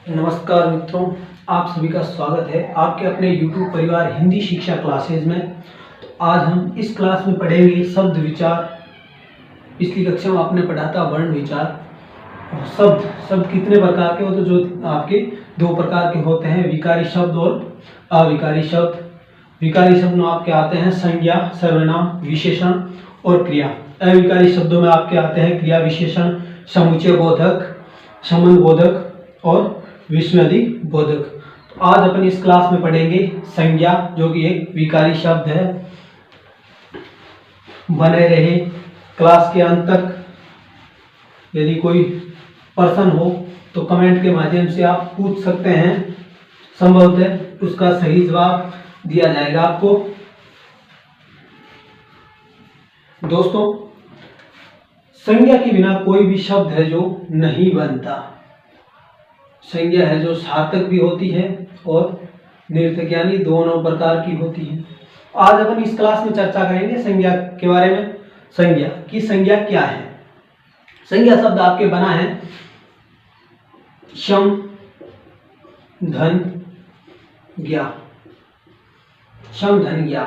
नमस्कार मित्रों, आप सभी का स्वागत है आपके अपने YouTube परिवार हिंदी शिक्षा क्लासेज में। तो आज हम इस क्लास में पढ़ेंगे शब्द विचार। पिछली कक्षा में आपने पढ़ा था वर्ण विचार। शब्द कितने प्रकार के होते हैं? जो आपके दो प्रकार के होते हैं, विकारी शब्द और अविकारी शब्द। विकारी शब्द में आपके आते हैं संज्ञा, सर्वनाम, विशेषण और क्रिया। अविकारी शब्दों में आपके आते हैं क्रिया, विशेषण, समुच्चय बोधक, संबंध बोधक और विस्मयादि बोधक। तो आज अपन इस क्लास में पढ़ेंगे संज्ञा, जो कि एक विकारी शब्द है। बने रहे क्लास के अंत तक। यदि कोई प्रश्न हो तो कमेंट के माध्यम से आप पूछ सकते हैं, संभवतः उसका सही जवाब दिया जाएगा आपको। दोस्तों, संज्ञा के बिना कोई भी शब्द है जो नहीं बनता। संज्ञा है जो सार्थक भी होती है और निर्थक यानी दोनों प्रकार की होती है। आज अपन इस क्लास में चर्चा करेंगे संज्ञा के बारे में। संज्ञा की संज्ञा क्या है? संज्ञा शब्द आपके बना है शम, धन, ज्ञा। शम, धन, ज्ञा,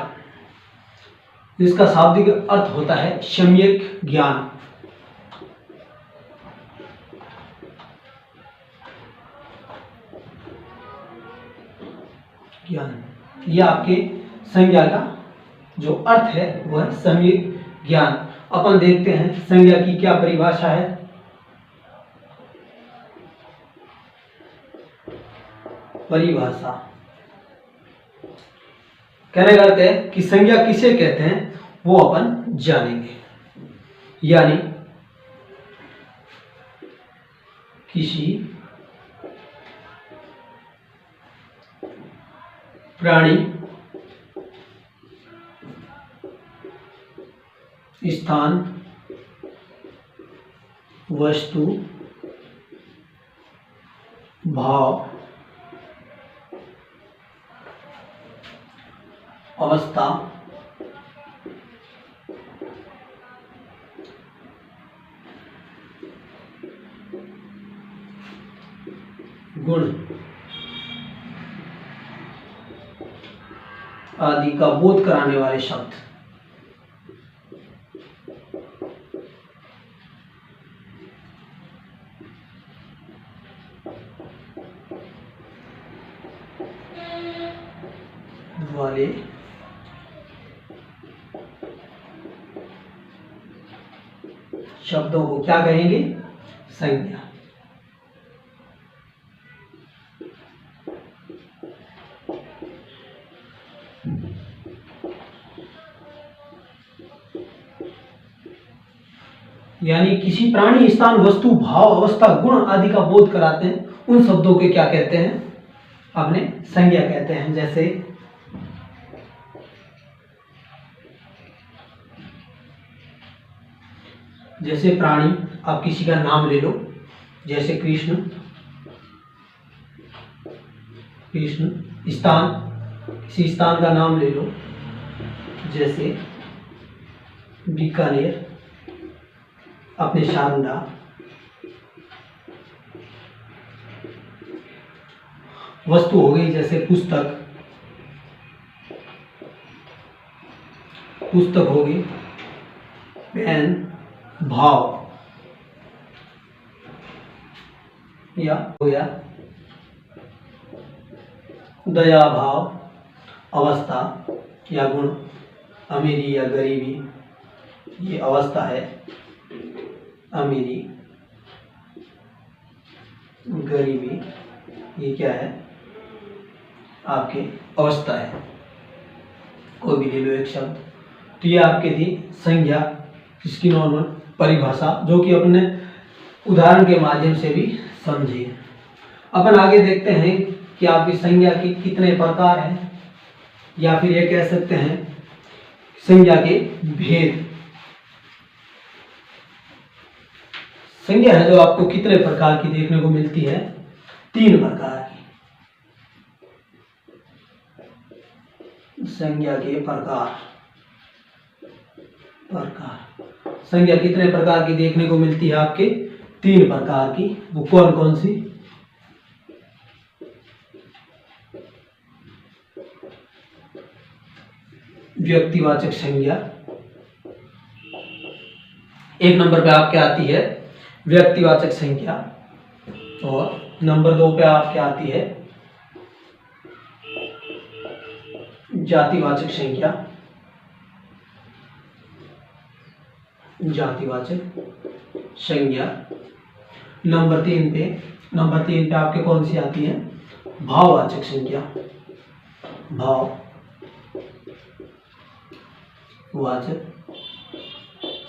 जिसका शाब्दिक अर्थ होता है सम्यक ज्ञान। ज्ञान, यह आपके संज्ञा का जो अर्थ है वह है सम्यक ज्ञान। अपन देखते हैं संज्ञा की क्या परिभाषा है। परिभाषा कहने का अर्थ है कि संज्ञा किसे कहते हैं वो अपन जानेंगे। यानी किसी प्राणी, स्थान, वस्तु, भाव, अवस्था, गुण आदि का बोध कराने वाले शब्द। वाले शब्दों को क्या कहेंगे? संज्ञा। यानी किसी प्राणी, स्थान, वस्तु, भाव, अवस्था, गुण आदि का बोध कराते हैं, उन शब्दों के क्या कहते हैं? आपने संज्ञा कहते हैं। जैसे प्राणी, आप किसी का नाम ले लो, जैसे कृष्ण। स्थान, किसी स्थान का नाम ले लो, जैसे बीकानेर, अपने शारदा। वस्तु हो गई जैसे पुस्तक हो गई, पेन। भाव या हो गया दया भाव, अवस्था या गुण, अमीरी या गरीबी, ये अवस्था है। अमीरी, गरीबी, ये क्या है? आपके अवस्था है। कोई भी ले लो एक शब्द। तो ये आपके थी संज्ञा, इसकी नॉर्मल परिभाषा, जो कि अपने उदाहरण के माध्यम से भी समझिए। अपन आगे देखते हैं कि आपकी संज्ञा के कितने प्रकार हैं, या फिर ये कह सकते हैं संज्ञा के भेद। संज्ञा है जो आपको कितने प्रकार की देखने को मिलती है? 3 प्रकार की। संज्ञा के प्रकार। संज्ञा कितने प्रकार की देखने को मिलती है? आपके 3 प्रकार की। वो कौन कौन सी? व्यक्तिवाचक संज्ञा। एक नंबर पे आपके आती है व्यक्तिवाचक संज्ञा और नंबर 2 पे आपके आती है जातिवाचक संज्ञा। जातिवाचक संज्ञा। नंबर 3 पे आपके कौन सी आती है? भाववाचक संज्ञा। भाववाचक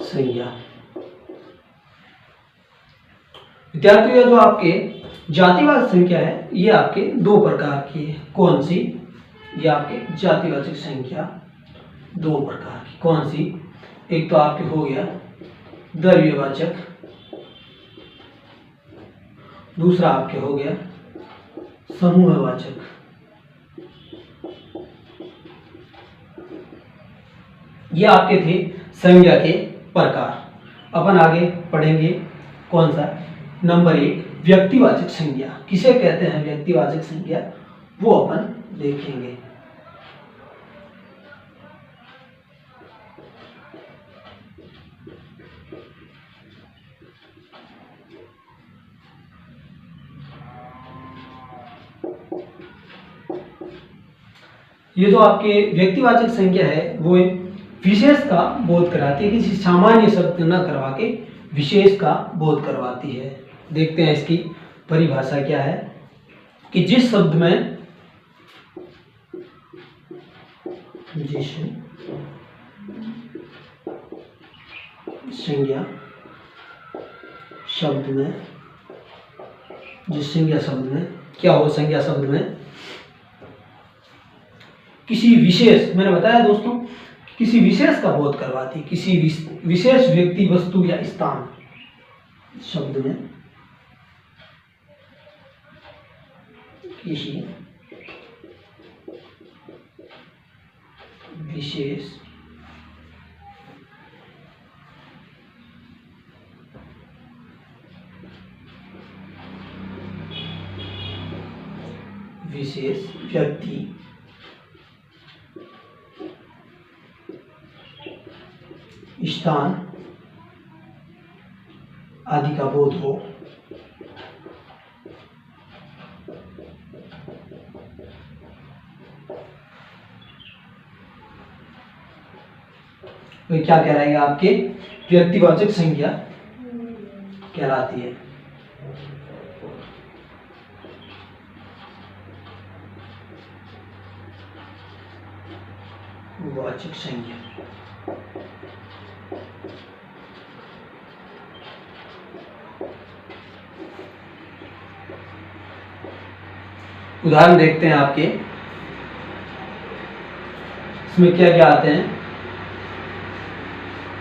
संज्ञा। विद्यार्थियों, जो आपके जातिवाचक संज्ञा है ये आपके 2 प्रकार की है। कौन सी? ये आपके जातिवाचक संज्ञा 2 प्रकार की। कौन सी? एक तो आपके हो गया द्रव्यवाचक, दूसरा आपके हो गया समूहवाचक। ये आपके थे संज्ञा के प्रकार। अपन आगे पढ़ेंगे कौन सा? नंबर 1 व्यक्तिवाचक संज्ञा। किसे कहते हैं व्यक्तिवाचक संज्ञा, वो अपन देखेंगे। ये जो आपके व्यक्तिवाचक संज्ञा है वो विशेष का बोध कराती है, किसी सामान्य शब्द न करवा के विशेष का बोध करवाती है। देखते हैं इसकी परिभाषा क्या है कि जिस शब्द में संज्ञा शब्द में क्या हो? संज्ञा शब्द में किसी विशेष, मैंने बताया दोस्तों, किसी विशेष का बोध करवाती, किसी विशेष व्यक्ति, वस्तु या स्थान शब्द में किसी विशेष व्यक्ति, स्थान आदि का बोध हो, तो क्या कहलाएगी? आपके व्यक्तिवाचक संज्ञा कहलाती है। वाचक संज्ञा। उदाहरण देखते हैं आपके, इसमें क्या क्या आते हैं।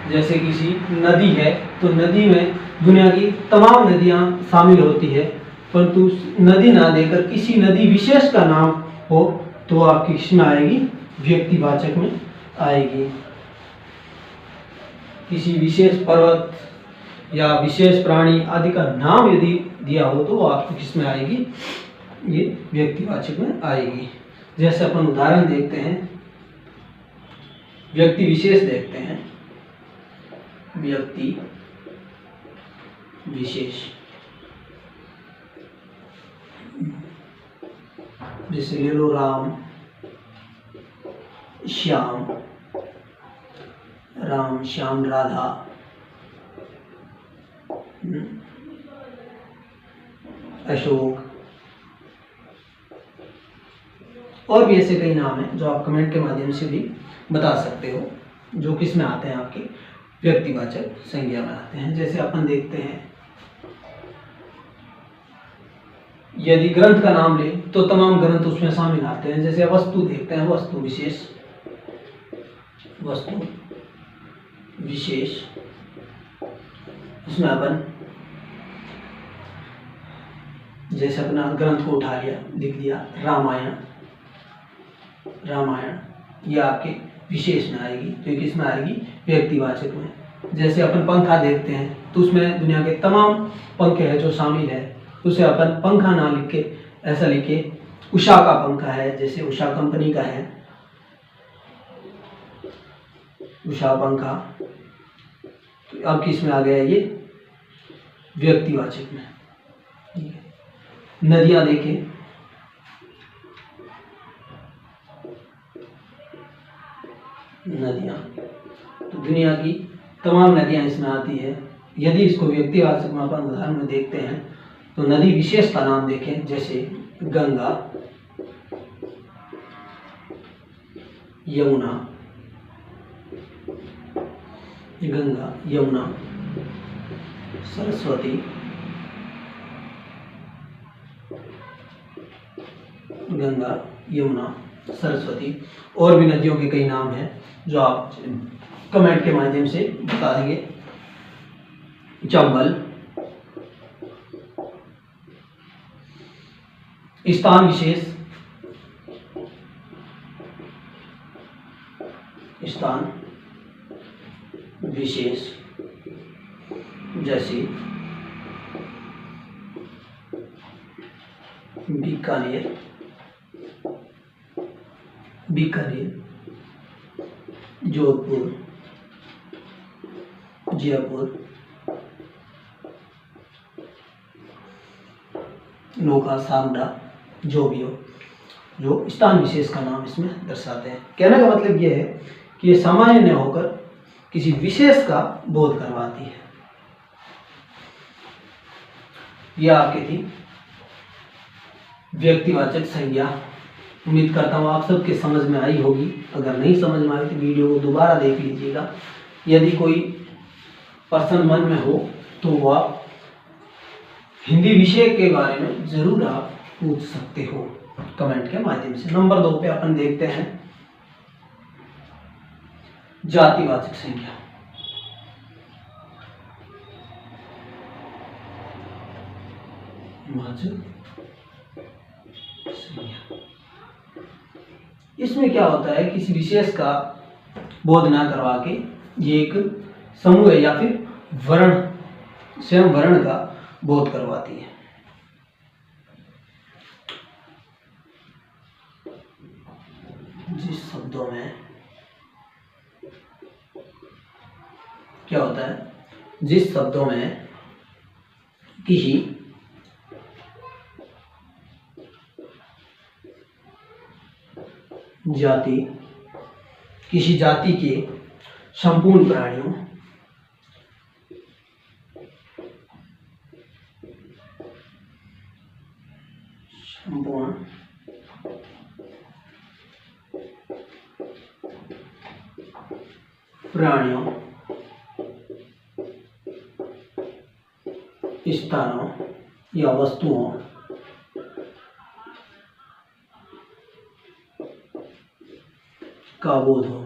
जैसे किसी नदी है तो नदी में दुनिया की तमाम नदियां शामिल होती है, परंतु नदी ना देकर किसी नदी विशेष का नाम हो तो आपकी किसमें आएगी? व्यक्तिवाचक में आएगी। किसी विशेष पर्वत या विशेष प्राणी आदि का नाम यदि दिया हो तो आपको किसमें आएगी? ये व्यक्तिवाचक में आएगी। जैसे अपन उदाहरण देखते हैं, व्यक्ति विशेष देखते हैं। व्यक्ति विशेष, जैसे ले लो राम, श्याम, राधा, अशोक, और भी ऐसे कई नाम हैं जो आप कमेंट के माध्यम से भी बता सकते हो, जो किस में आते हैं? आपके व्यक्तिवाचक संज्ञा में आते हैं। जैसे अपन देखते हैं, यदि ग्रंथ का नाम ले तो तमाम ग्रंथ उसमें शामिल आते हैं। जैसे वस्तु देखते हैं, वस्तु विशेष, उसमें अपन जैसे अपना ग्रंथ को उठा लिया, लिख दिया रामायण, ये आपके विशेष में आएगी। तो ये किस में आएगी? व्यक्तिवाचक में। जैसे अपन पंखा देखते हैं तो उसमें दुनिया के तमाम पंखे हैं जो शामिल है, उसे अपन पंखा ना लिख के ऐसा लिखे उषा का पंखा है, जैसे उषा कंपनी का है, उषापंखा, तो अब किस में आ गया ये व्यक्तिवाचक में। ठीक है, नदियां देखें, नदियां, तो दुनिया की तमाम नदियां इसमें आती है। यदि इसको व्यक्तिवाचक में अपन उदाहरण में देखते हैं तो नदी विशेष का नाम देखें, जैसे गंगा, यमुना, गंगा, यमुना, सरस्वती, गंगा, यमुना, सरस्वती, और भी नदियों के कई नाम हैं जो आप कमेंट के माध्यम से बता देंगे। चंबल, स्थान विशेष, स्थान विशेष, जैसे बीकानेर, बीकानेर, जोधपुर, जयपुर, नोखा, सांगड़ा, जो भी हो, जो स्थान विशेष का नाम इसमें दर्शाते हैं। कहने का मतलब यह है कि ये सामान्य न होकर किसी विशेष का बोध करवाती है। यह आपकी थी व्यक्तिवाचक संज्ञा। उम्मीद करता हूँ आप सबके समझ में आई होगी। अगर नहीं समझ में आई तो वीडियो को दोबारा देख लीजिएगा। यदि कोई प्रश्न मन में हो तो वो आप हिंदी विषय के बारे में जरूर आप पूछ सकते हो कमेंट के माध्यम से। नंबर 2 पे अपन देखते हैं जातिवाचक संज्ञा। इसमें क्या होता है, किसी विशेष का बोध ना करवा के ये एक समूह है या फिर वर्ण, स्वयं वर्ण का बोध करवाती है। जिस शब्दों में क्या होता है, जिस शब्दों में किसी जाति, किसी जाति के संपूर्ण प्राणियों, संपूर्ण प्राणियों, स्थानों या वस्तुओं का बोध हो।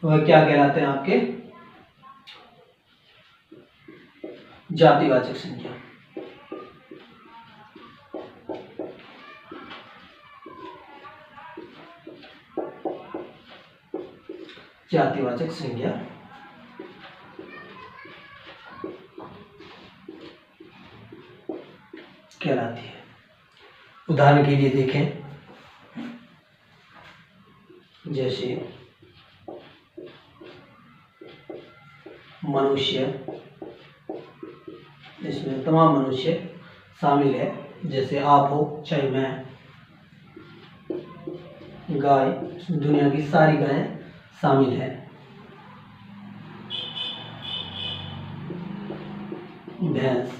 वह क्या कहलाते हैं आपके जातिवाचक संज्ञा। जातिवाचक संज्ञा कहलाती है। उदाहरण के लिए देखें, जैसे मनुष्य, इसमें तमाम मनुष्य शामिल है, जैसे आप हो चाहे मैं। गाय, दुनिया की सारी गायें शामिल है। भैंस,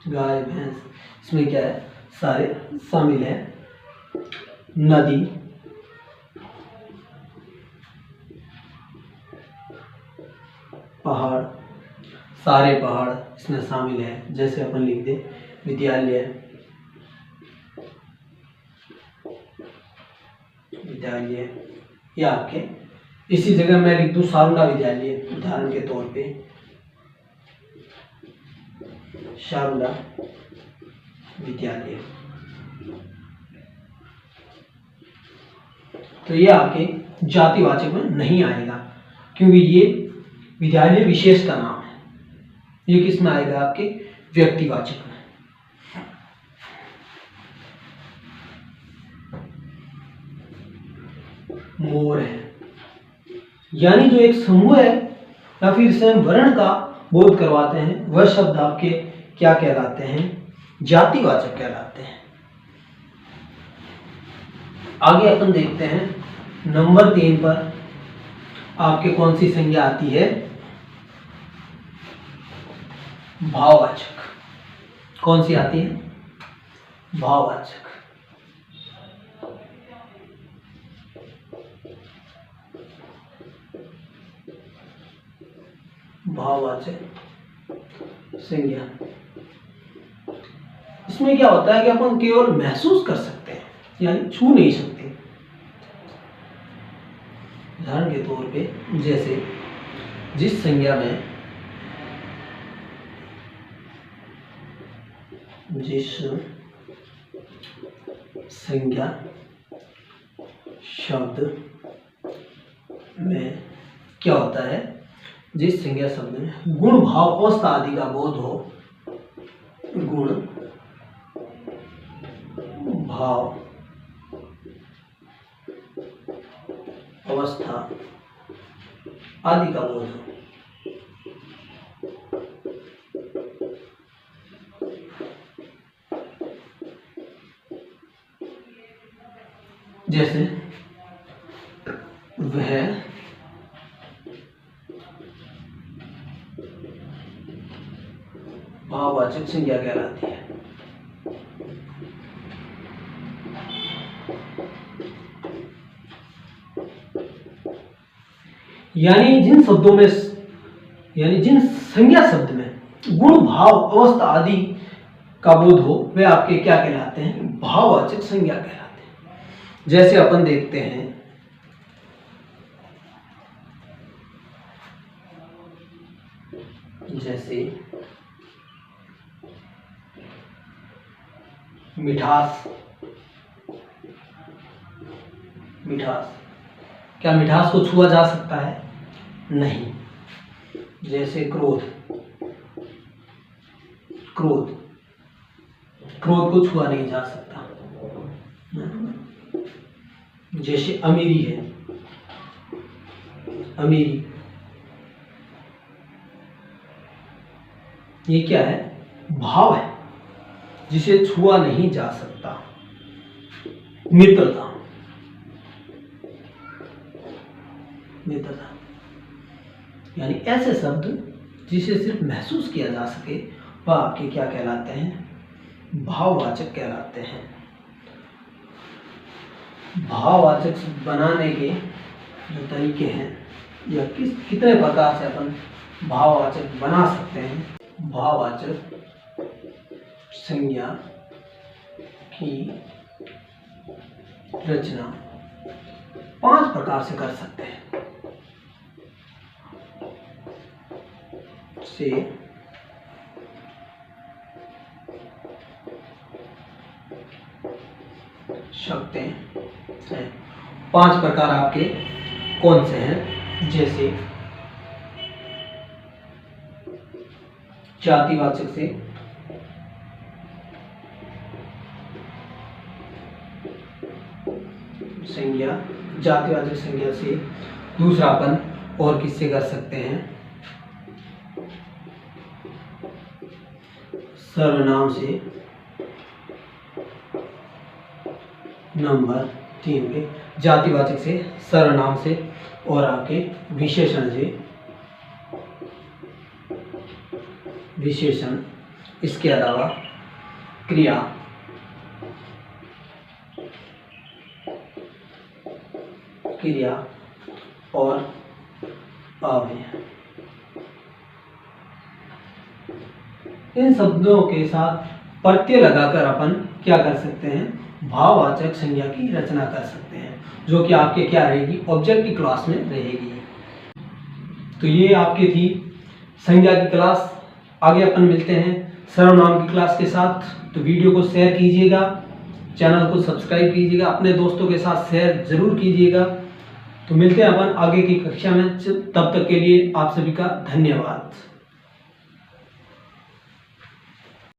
गाय, भैंस, इसमें क्या है, सारे शामिल है। नदी, पहाड़, सारे पहाड़ इसमें शामिल है। जैसे अपन लिख दे विद्यालय, विद्यालय, या आपके इसी जगह मैं लिख दूं शारुला विद्यालय, उदाहरण के तौर पे शारुला विद्यालय। तो ये आपके जातिवाचक में नहीं आएगा, क्योंकि ये विद्यालय विशेष का नाम है। ये किस में आएगा, आपके व्यक्तिवाचक में। मोर है, यानी जो एक समूह है या फिर स्वयं वर्ण का बोध करवाते हैं, वह शब्द आपके क्या कहलाते हैं? जातिवाचक कहलाते हैं। आगे अपन देखते हैं नंबर 3 पर आपके कौन सी संज्ञा आती है? भाववाचक। कौन सी आती है? भाववाचक। भाववाचक संज्ञा, इसमें क्या होता है कि अपन केवल महसूस कर सकते हैं, यानी छू नहीं सकते। उदाहरण के तौर पे जैसे जिस संज्ञा में शब्द में क्या होता है? जिस संज्ञा शब्द में गुण भाव अवस्था आदि का बोध हो, गुण भाव अवस्था आदि का बोध हो। जैसे वह भाववाचक संज्ञा कहलाती है। यानी जिन शब्दों में, यानी जिन संज्ञा शब्द में गुण भाव अवस्था आदि का बोध हो, वे आपके क्या कहलाते हैं? भाववाचक संज्ञा कहलाते हैं। जैसे अपन देखते हैं जैसे मिठास। मिठास, क्या मिठास को छुआ जा सकता है? नहीं। जैसे क्रोध। क्रोध, क्रोध को छुआ नहीं जा सकता। जैसे अमीरी है, अमीरी, ये क्या है? भाव है जिसे छुआ नहीं जा सकता। मित्रता, मित्रता, यानी ऐसे शब्द जिसे सिर्फ महसूस किया जा सके, वह आपके क्या कहलाते हैं? भाववाचक कहलाते हैं। भाववाचक बनाने के जो तरीके हैं या कितने प्रकार से अपन भाववाचक बना सकते हैं? भाववाचक संज्ञा की रचना 5 प्रकार से कर सकते हैं। से सकते हैं। 5 प्रकार आपके कौन से हैं? जैसे जातिवाचक से संज्ञा, जातिवाचक संज्ञा से दूसरा अपन और किससे कर सकते हैं? सर्वनाम से। नंबर 3 पे जातिवाचक से, सर्वनाम से और आपके विशेषण से। विशेषण, इसके अलावा क्रिया, क्रिया और अव्यय। इन शब्दों के साथ प्रत्यय लगाकर अपन क्या कर सकते हैं? भाववाचक संज्ञा की रचना कर सकते हैं, जो कि आपके क्या रहेगी? ऑब्जेक्टिव क्लास में रहेगी। तो ये आपकी थी संज्ञा की क्लास। आगे अपन मिलते हैं सर्वनाम की क्लास के साथ। तो वीडियो को शेयर कीजिएगा, चैनल को सब्सक्राइब कीजिएगा, अपने दोस्तों के साथ शेयर जरूर कीजिएगा। तो मिलते हैं अपन आगे की कक्षा में। तब तक के लिए आप सभी का धन्यवाद।